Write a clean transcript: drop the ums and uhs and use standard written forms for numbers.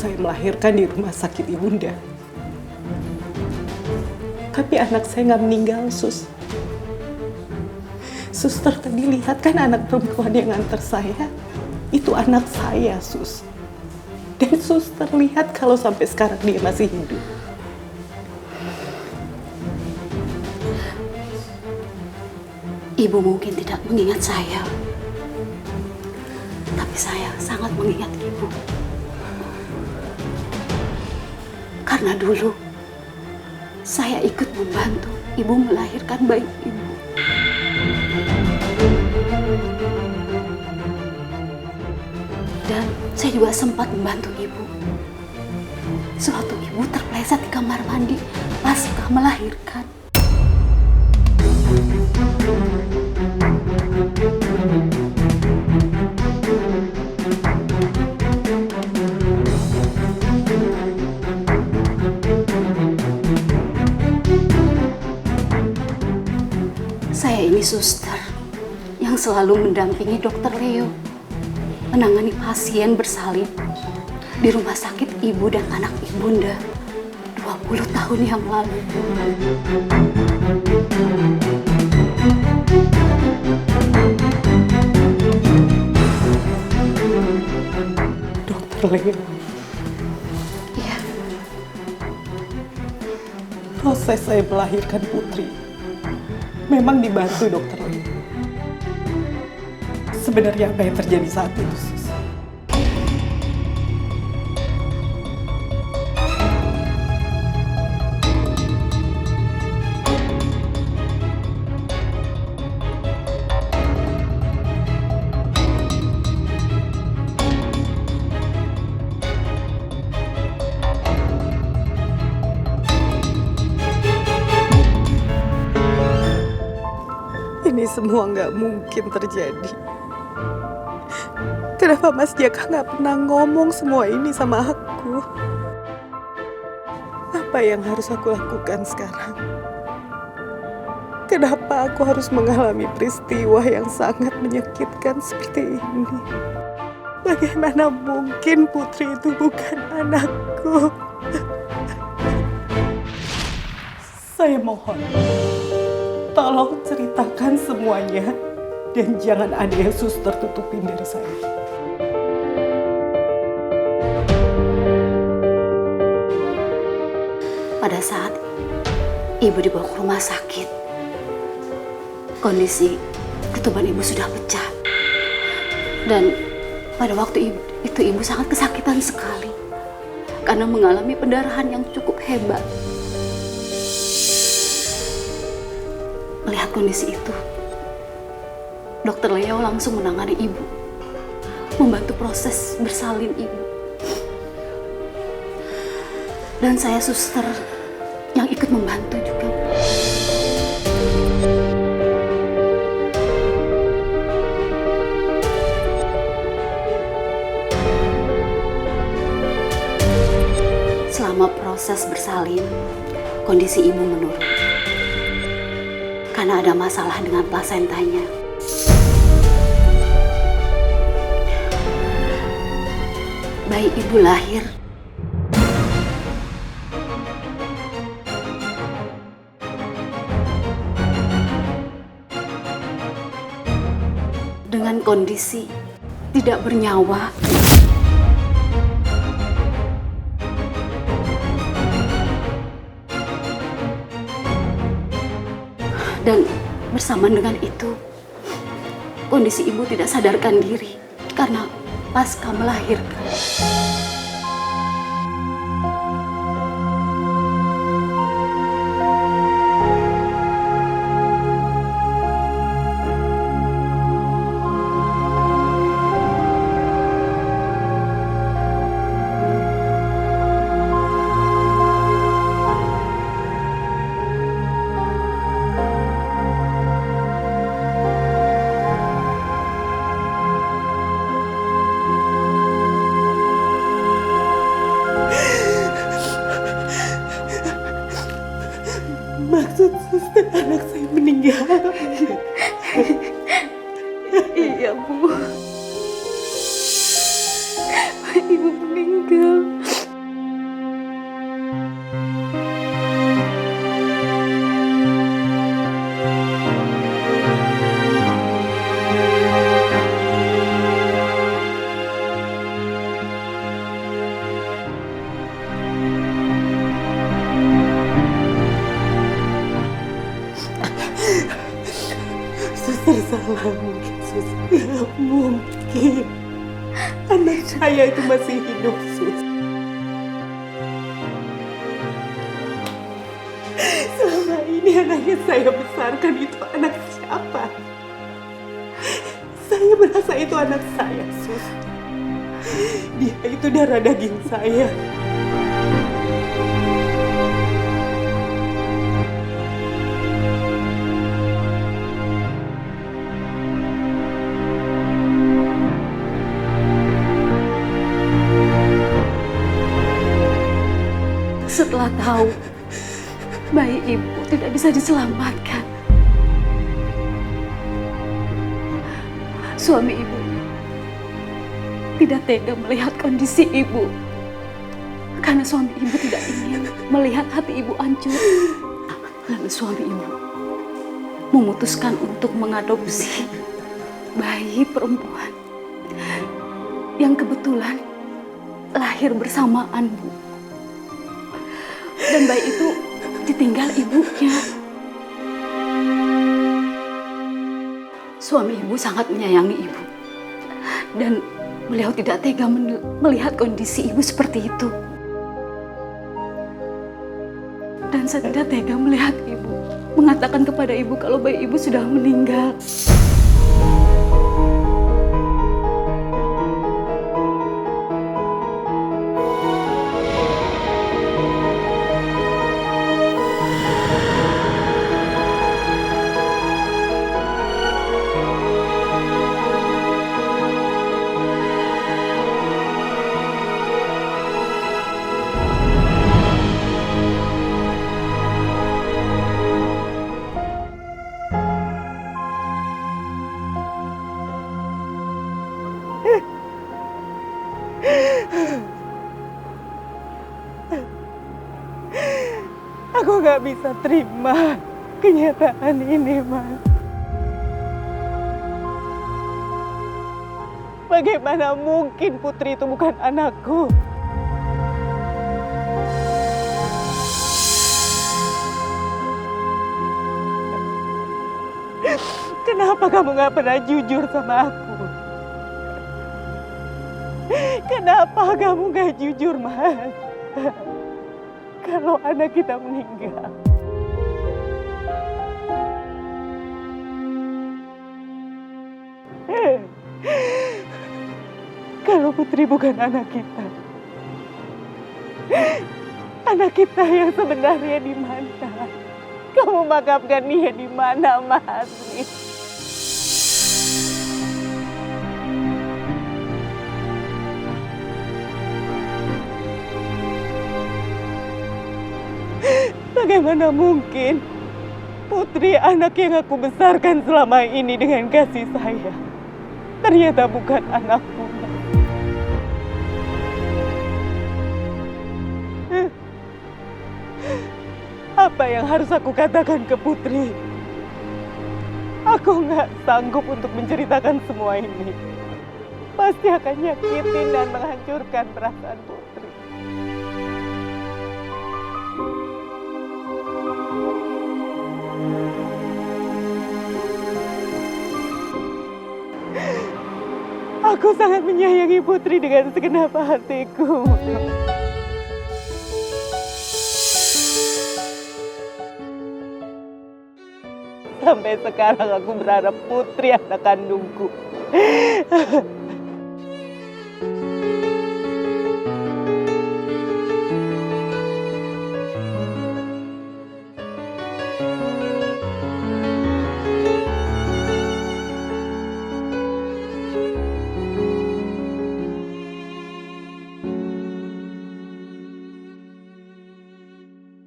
saya melahirkan di rumah sakit ibunda. Tapi anak saya nggak meninggal, Sus. Suster tadi lihat kan anak perempuan yang nganter saya. Itu anak saya, Sus. Dan suster lihat kalau sampai sekarang dia masih hidup. Ibu mungkin tidak mengingat saya, tapi saya sangat mengingat ibu. Karena dulu saya ikut membantu ibu melahirkan bayi ibu. Dan saya juga sempat membantu ibu. Suatu ibu terpeleset di kamar mandi pasca melahirkan. Saya ini suster yang selalu mendampingi Dokter Leo menangani pasien bersalin di rumah sakit ibu dan anak ibunda 20 tahun yang lalu. Dokter Leo. Iya. Proses saya melahirkan Putri memang dibantu Dokter Leo. Sebenarnya apa yang terjadi saat itu, Sus? Ini semua nggak mungkin terjadi. Kenapa Mas Jaka nggak pernah ngomong semua ini sama aku? Apa yang harus aku lakukan sekarang? Kenapa aku harus mengalami peristiwa yang sangat menyakitkan seperti ini? Bagaimana mungkin Putri itu bukan anakku? Saya mohon, tolong ceritakan semuanya dan jangan ada yang suster tutupin dari saya. Pada saat ibu dibawa ke rumah sakit, kondisi ketuban ibu sudah pecah. Dan pada waktu itu ibu sangat kesakitan sekali karena mengalami pendarahan yang cukup hebat. Melihat kondisi itu, Dokter Leo langsung menangani ibu, membantu proses bersalin ibu. Dan saya suster yang ikut membantu juga. Selama proses bersalin, kondisi ibu menurun. Karena ada masalah dengan plasentanya. Bayi ibu lahir dengan kondisi tidak bernyawa. Dan bersamaan dengan itu, kondisi ibu tidak sadarkan diri karena pasca melahirkan. Maksud suster anak saya meninggal. Iya, Bu. Ibu meninggal. mungkin, Sus. Nggak mungkin. Anak saya itu masih hidup, Sus. Selama ini anak yang saya besarkan itu anak siapa? Saya merasa itu anak saya, Sus. Dia itu darah daging saya. Setelah tahu bayi ibu tidak bisa diselamatkan, suami ibu tidak tega melihat kondisi ibu. Karena suami ibu tidak ingin melihat hati ibu hancur. Lalu suami ibu memutuskan untuk mengadopsi bayi perempuan yang kebetulan lahir bersamaan, Bu. Dan bayi itu ditinggal ibunya. Suami ibu sangat menyayangi ibu. Dan beliau tidak tega melihat kondisi ibu seperti itu. Dan saya tidak tega melihat ibu mengatakan kepada ibu kalau bayi ibu sudah meninggal. Aku gak bisa terima kenyataan ini, Mas. Bagaimana mungkin Putri itu bukan anakku? Kenapa kamu gak pernah jujur sama aku? Kenapa kamu gak jujur, Mas? Kalau anak kita meninggal. Kalau Putri bukan anak kita. Anak kita yang sebenarnya di mana? Kamu makamkan dia di mana, Mas? Bagaimana mungkin Putri, anak yang aku besarkan selama ini dengan kasih sayang, ternyata bukan anakku. Apa yang harus aku katakan ke Putri? Aku nggak sanggup untuk menceritakan semua ini. Pasti akan nyakitin dan menghancurkan perasaan Putri. Aku sangat menyayangi Putri dengan segenap hatiku. Sampai sekarang aku berharap Putri anak kandungku.